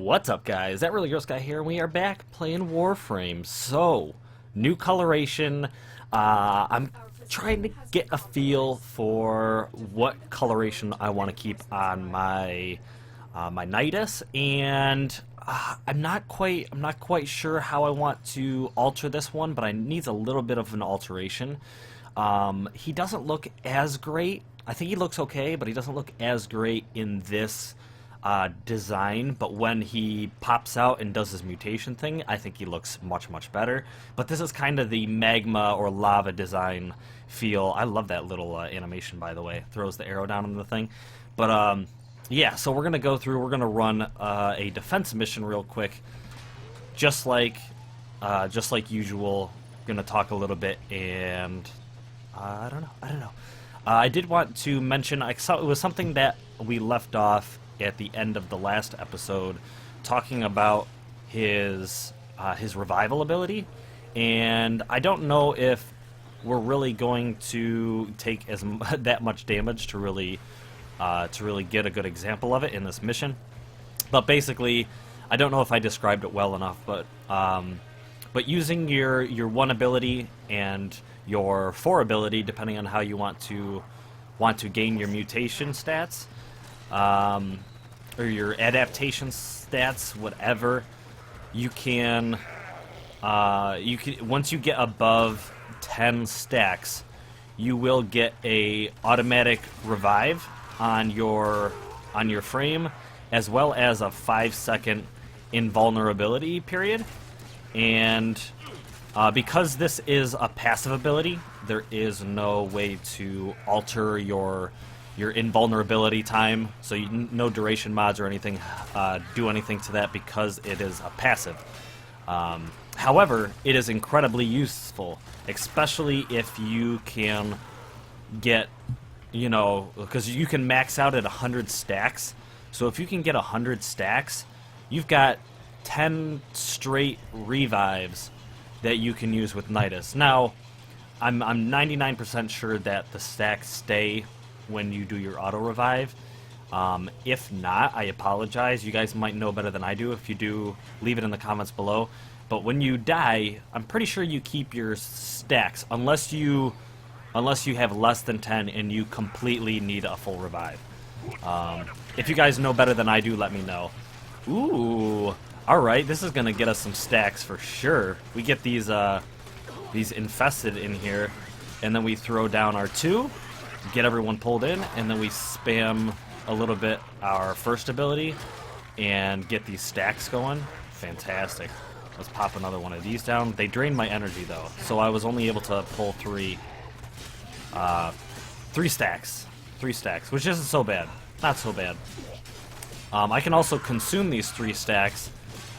What's up, guys? That Really Gross Guy here, and we are back playing Warframe. So, new coloration. I'm trying to get a feel for what coloration I want to keep on my my Nidus, and I'm not quite sure how I want to alter this one, but I need a little bit of an alteration. He doesn't look as great. I think he looks okay, but he doesn't look as great in this design, but when he pops out and does his mutation thing, I think he looks much better. But this is kind of the magma or lava design feel. I love that little animation, by the way. Throws the arrow down on the thing. But yeah, so we're gonna go through. We're gonna run a defense mission real quick, just like usual. Gonna talk a little bit, and I don't know. I did want to mention, I saw it was something that we left off at the end of the last episode, talking about his revival ability, and I don't know if we're really going to take that much damage to really get a good example of it in this mission. But basically, I don't know if I described it well enough, but using your 1 ability and your 4 ability, depending on how you want to gain your mutation stats, or your adaptation stats, whatever, you can once you get above 10 stacks, you will get a automatic revive on your frame, as well as a 5-second invulnerability period. And because this is a passive ability, there is no way to alter your invulnerability time, so no duration mods or anything do anything to that because it is a passive. However, it is incredibly useful, especially if you can get, because you can max out at 100 stacks. So if you can get 100 stacks, you've got 10 straight revives that you can use with Nidus. Now, I'm 99% sure that the stacks stay when you do your auto revive. If not, I apologize. You guys might know better than I do. If you do, leave it in the comments below. But when you die, I'm pretty sure you keep your stacks, unless you have less than 10 and you completely need a full revive. If you guys know better than I do, let me know. Ooh, all right, this is gonna get us some stacks for sure. We get these infested in here, and then we throw down our 2. Get everyone pulled in, and then we spam a little bit our first ability and get these stacks going. Fantastic. Let's pop another one of these down. They drained my energy though, so I was only able to pull 3 stacks, which isn't so bad. Not so bad. I can also consume these 3 stacks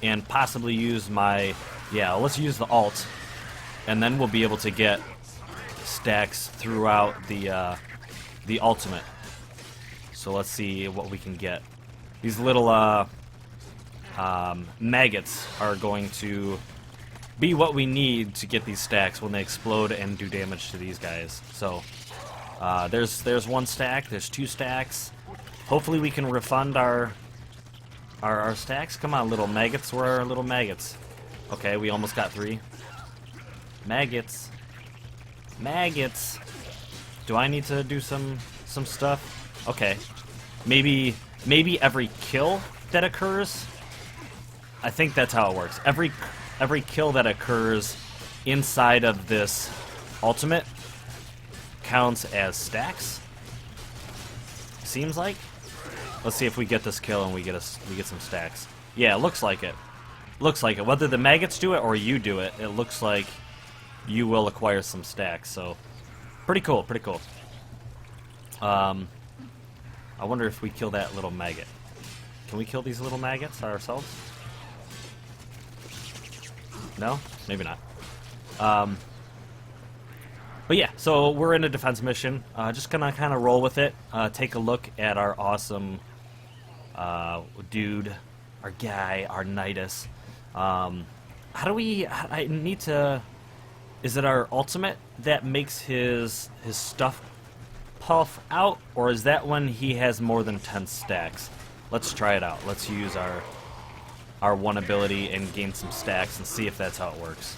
and possibly use my, let's use the alt, and then we'll be able to get stacks throughout the ultimate. So let's see what we can get. These little maggots are going to be what we need to get these stacks when they explode and do damage to these guys. So there's 1 stack, there's 2 stacks. Hopefully we can refund our stacks. Come on, little maggots. Where are our little maggots? Okay, we almost got 3 maggots. Maggots. Do I need to do some stuff? Okay. Maybe every kill that occurs. I think that's how it works. Every kill that occurs inside of this ultimate counts as stacks. Seems like. Let's see if we get this kill and we get some stacks. Yeah, it looks like it. Looks like it. Whether the maggots do it or you do it, it looks like you will acquire some stacks. So, pretty cool. I wonder if we kill that little maggot. Can we kill these little maggots ourselves? No? Maybe not. But yeah, so we're in a defense mission. Just gonna kind of roll with it. Take a look at our awesome dude, our guy, our Nidus. How do we... I need to... Is it our ultimate that makes his stuff puff out, or is that when he has more than 10 stacks? Let's try it out. Let's use our our one ability and gain some stacks and see if that's how it works.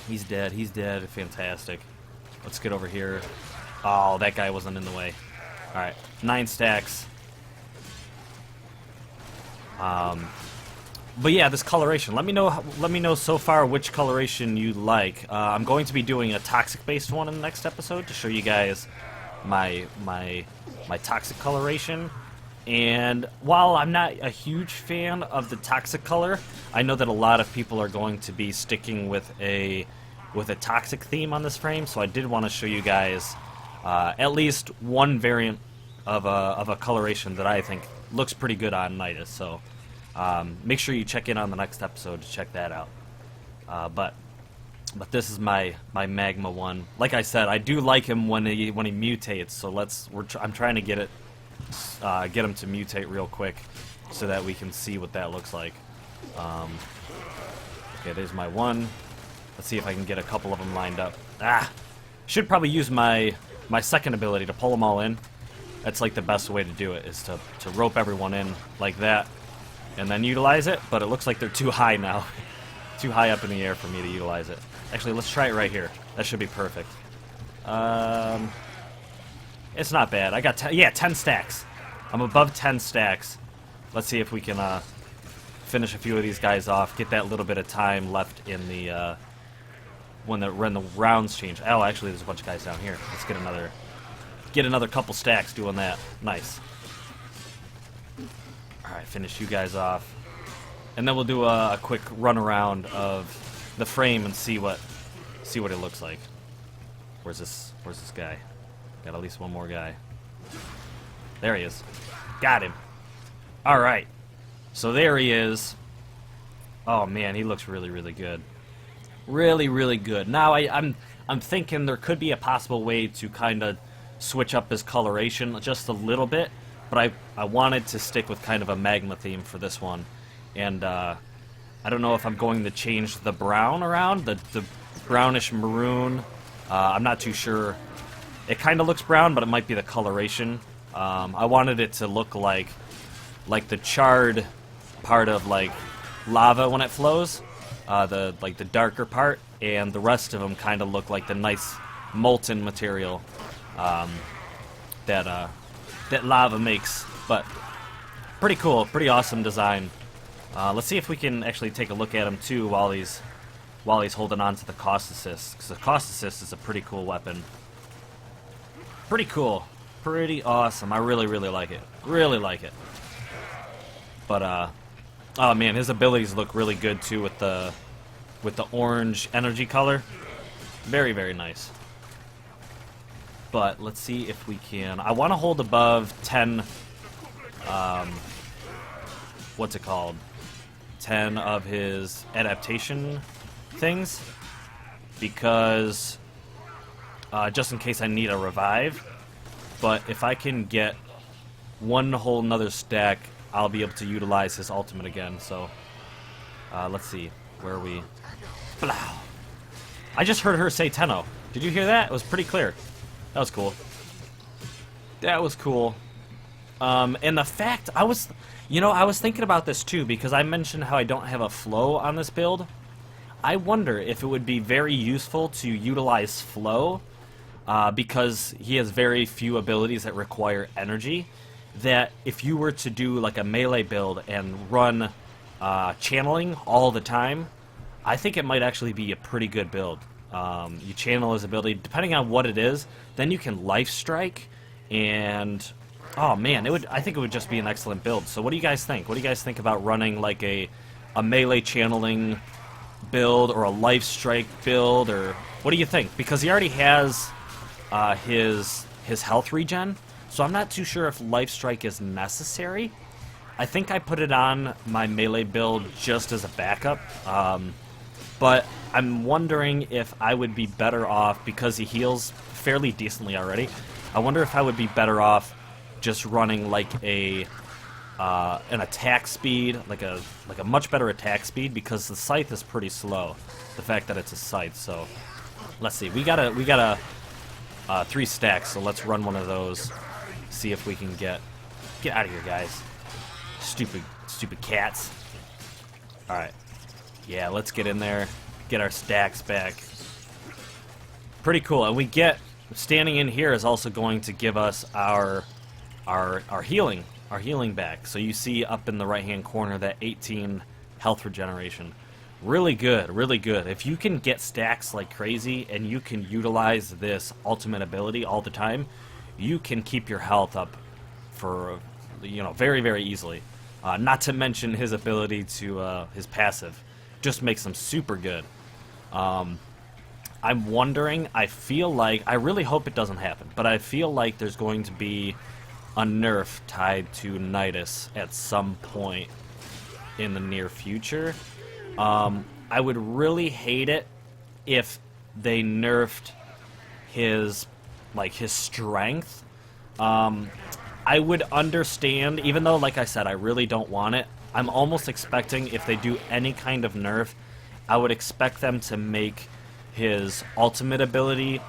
He's dead. He's dead. Fantastic. Let's get over here. Oh, that guy wasn't in the way. All right, 9 stacks. But yeah, this coloration. Let me know so far which coloration you like. I'm going to be doing a toxic-based one in the next episode to show you guys my toxic coloration. And while I'm not a huge fan of the toxic color, I know that a lot of people are going to be sticking with a toxic theme on this frame. So I did want to show you guys at least one variant of a coloration that I think looks pretty good on Nidus. So make sure you check in on the next episode to check that out. But this is my Magma one. Like I said, I do like him when he mutates. So I'm trying to get him to mutate real quick so that we can see what that looks like. Okay, there's my one. Let's see if I can get a couple of them lined up. Should probably use my second ability to pull them all in. That's like the best way to do it, is to rope everyone in like that and then utilize it, but it looks like they're too high now. Too high up in the air for me to utilize it. Actually, let's try it right here. That should be perfect. It's not bad. I got 10 stacks. I'm above 10 stacks. Let's see if we can finish a few of these guys off, get that little bit of time left in the when the rounds change. Oh, actually, there's a bunch of guys down here. Let's get another couple stacks doing that. Nice. All right, finish you guys off, and then we'll do a quick run around of the frame and see what it looks like. Where's this guy? Got at least one more guy. There he is. Got him. All right. So there he is. Oh man, he looks really, really good. Really, really good. Now I'm thinking there could be a possible way to kind of switch up his coloration just a little bit, but I wanted to stick with kind of a Magma theme for this one, and I don't know if I'm going to change the brown around, the brownish maroon. I'm not too sure. It kind of looks brown, but it might be the coloration. I wanted it to look like the charred part of like lava when it flows, the darker part, and the rest of them kind of look like the nice molten material that lava makes. But pretty cool, pretty awesome design. Let's see if we can actually take a look at him too while he's holding on to the cost assist, because the cost assist is a pretty cool weapon. Pretty cool. Pretty awesome. I really, really like it. Really like it. But, oh man, his abilities look really good too with the orange energy color. Very, very nice. But let's see if we can. I want to hold above 10. What's it called? 10 of his adaptation things, because just in case I need a revive. But if I can get one whole nother stack, I'll be able to utilize his ultimate again. So let's see, where are we? Blah. I just heard her say 10-0. Did you hear that? It was pretty clear. That was cool. That was cool. And the fact, I was thinking about this too, because I mentioned how I don't have a flow on this build. I wonder if it would be very useful to utilize flow, because he has very few abilities that require energy, that if you were to do like a melee build and run channeling all the time, I think it might actually be a pretty good build. You channel his ability, depending on what it is, then you can life strike, and oh man, I think it would just be an excellent build. So what do you guys think? What do you guys think about running like a melee channeling build or a life strike build, or what do you think? Because he already has his health regen, so I'm not too sure if life strike is necessary. I think I put it on my melee build just as a backup, but I'm wondering if I would be better off, because he heals fairly decently already. I wonder if I would be better off just running like an attack speed, like a much better attack speed, because the scythe is pretty slow. The fact that it's a scythe. So let's see. We got a 3 stacks. So let's run one of those. See if we can get out of here, guys. Stupid cats. Alright. Yeah, let's get in there. Get our stacks back. Pretty cool. And we get... Standing in here is also going to give us our healing. Our healing back. So you see up in the right-hand corner that 18 health regeneration. Really good, really good. If you can get stacks like crazy and you can utilize this ultimate ability all the time, you can keep your health up for, you know, very, very easily. Not to mention his ability to, his passive, just makes him super good. I'm wondering, I feel like, I really hope it doesn't happen, but I feel like there's going to be a nerf tied to Nidus at some point in the near future. I would really hate it if they nerfed his strength. I would understand, even though, like I said, I really don't want it. I'm almost expecting if they do any kind of nerf, I would expect them to make his ultimate ability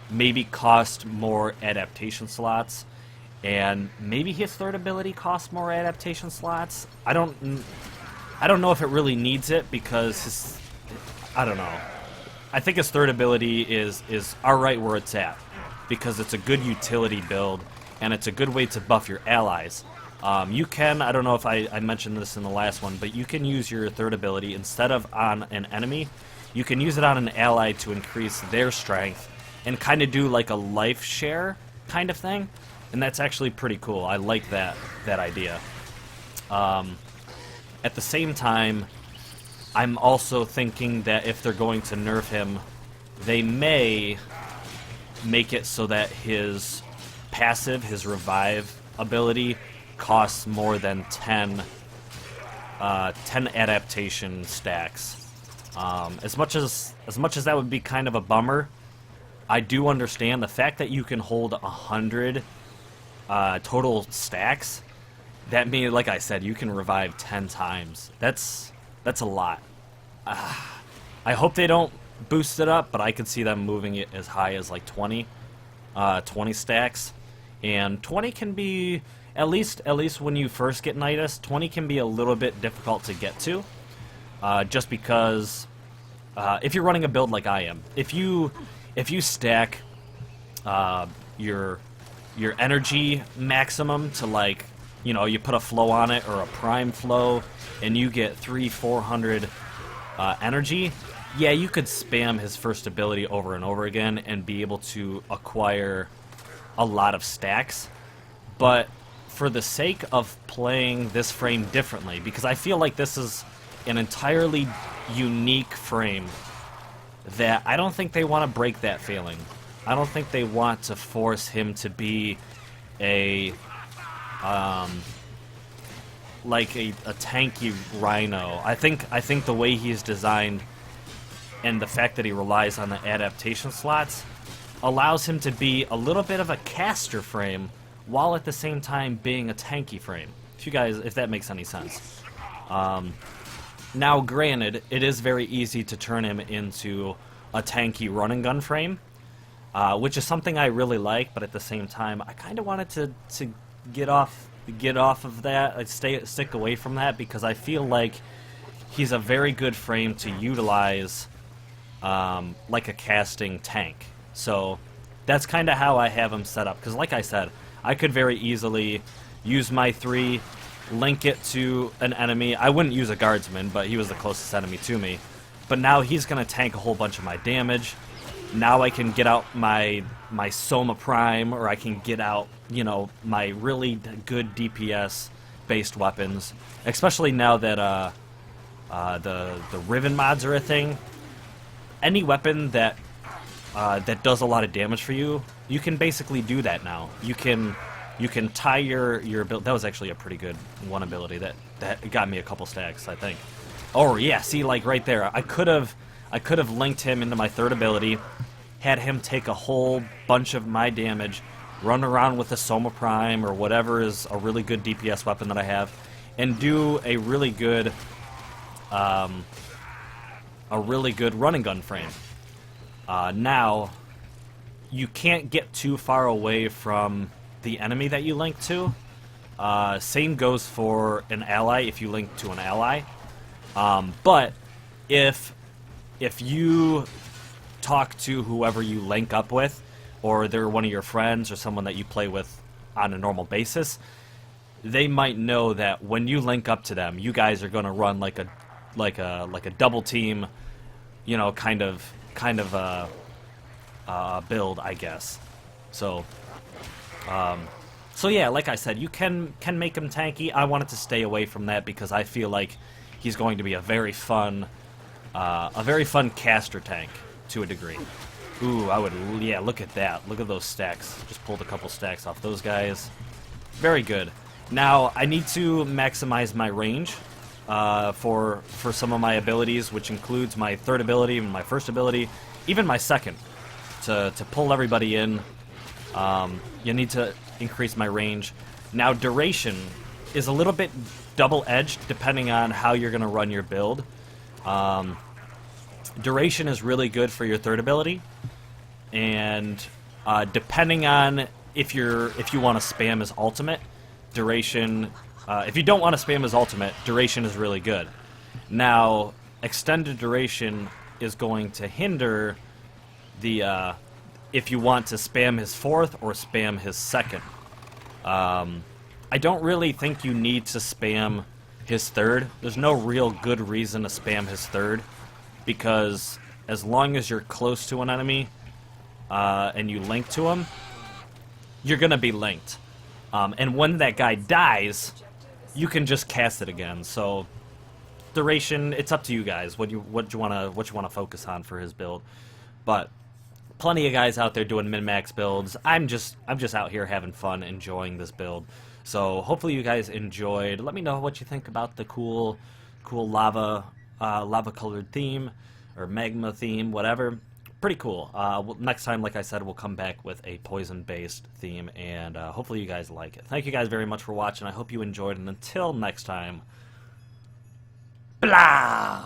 maybe cost more adaptation slots, and maybe his third ability costs more adaptation slots. I don't know if it really needs it, because I don't know. I think his third ability is alright where it's at, because it's a good utility build, and it's a good way to buff your allies. You can, I don't know if I mentioned this in the last one, but you can use your third ability instead of on an enemy. You can use it on an ally to increase their strength and kind of do like a life share kind of thing. And that's actually pretty cool. I like that idea. At the same time, I'm also thinking that if they're going to nerf him, they may make it so that his passive, his revive ability, costs more than 10 adaptation stacks. As much as that would be kind of a bummer, I do understand the fact that you can hold 100 total stacks. That means, like I said, you can revive 10 times. That's a lot. I hope they don't boost it up, but I could see them moving it as high as like 20 stacks. And 20 can be, at least when you first get Nidus, 20 can be a little bit difficult to get to. Just because if you're running a build like I am, if you stack your energy maximum to, like, you know, you put a flow on it or a prime flow and you get 300-400 energy, yeah, you could spam his first ability over and over again and be able to acquire a lot of stacks. But for the sake of playing this frame differently, because I feel like this is an entirely unique frame, that I don't think they want to break that feeling. I don't think they want to force him to be a tanky rhino. I think the way he's designed and the fact that he relies on the adaptation slots allows him to be a little bit of a caster frame while at the same time being a tanky frame. If that makes any sense. Now, granted, it is very easy to turn him into a tanky run and gun frame, which is something I really like. But at the same time, I kind of wanted to get off of that, stick away from that, because I feel like he's a very good frame to utilize, like a casting tank. So that's kind of how I have him set up. Because, like I said, I could very easily use my 3. Link it to an enemy. I wouldn't use a guardsman, but he was the closest enemy to me. But now he's going to tank a whole bunch of my damage. Now I can get out my Soma Prime, or I can get out, you know, my really good DPS-based weapons. Especially now that the Riven mods are a thing. Any weapon that does a lot of damage for you, you can basically do that now. You can tie your ability. That was actually a pretty good one ability that got me a couple stacks, I think. Oh yeah, see, like right there, I could have linked him into my third ability, had him take a whole bunch of my damage, run around with a Soma Prime or whatever is a really good DPS weapon that I have, and do a really good run and gun frame. Now, you can't get too far away from the enemy that you link to, Same goes for an ally if you link to an ally. But if you talk to whoever you link up with, or they're one of your friends or someone that you play with on a normal basis, they might know that when you link up to them, you guys are going to run like a double team, you know, kind of build, I guess. So yeah, like I said, you can make him tanky. I wanted to stay away from that because I feel like he's going to be a very fun caster tank to a degree. Ooh, yeah, look at that. Look at those stacks. Just pulled a couple stacks off those guys. Very good. Now, I need to maximize my range for some of my abilities, which includes my third ability, my first ability, even my second, to pull everybody in. You need to increase my range. Now, duration is a little bit double-edged depending on how you're going to run your build. Duration is really good for your third ability, and depending on if you want to spam his ultimate, duration. If you don't want to spam his ultimate, duration is really good. Now, extended duration is going to hinder the if you want to spam his fourth or spam his second. I don't really think you need to spam his third. There's no real good reason to spam his third, because as long as you're close to an enemy and you link to him, you're going to be linked. And when that guy dies, you can just cast it again. So duration, it's up to you guys what you want to focus on for his build. But plenty of guys out there doing min-max builds. I'm just out here having fun, enjoying this build. So hopefully you guys enjoyed. Let me know what you think about the cool lava colored theme or magma theme, whatever. Pretty cool. Next time, like I said, we'll come back with a poison-based theme, and hopefully you guys like it. Thank you guys very much for watching. I hope you enjoyed, and until next time, blah!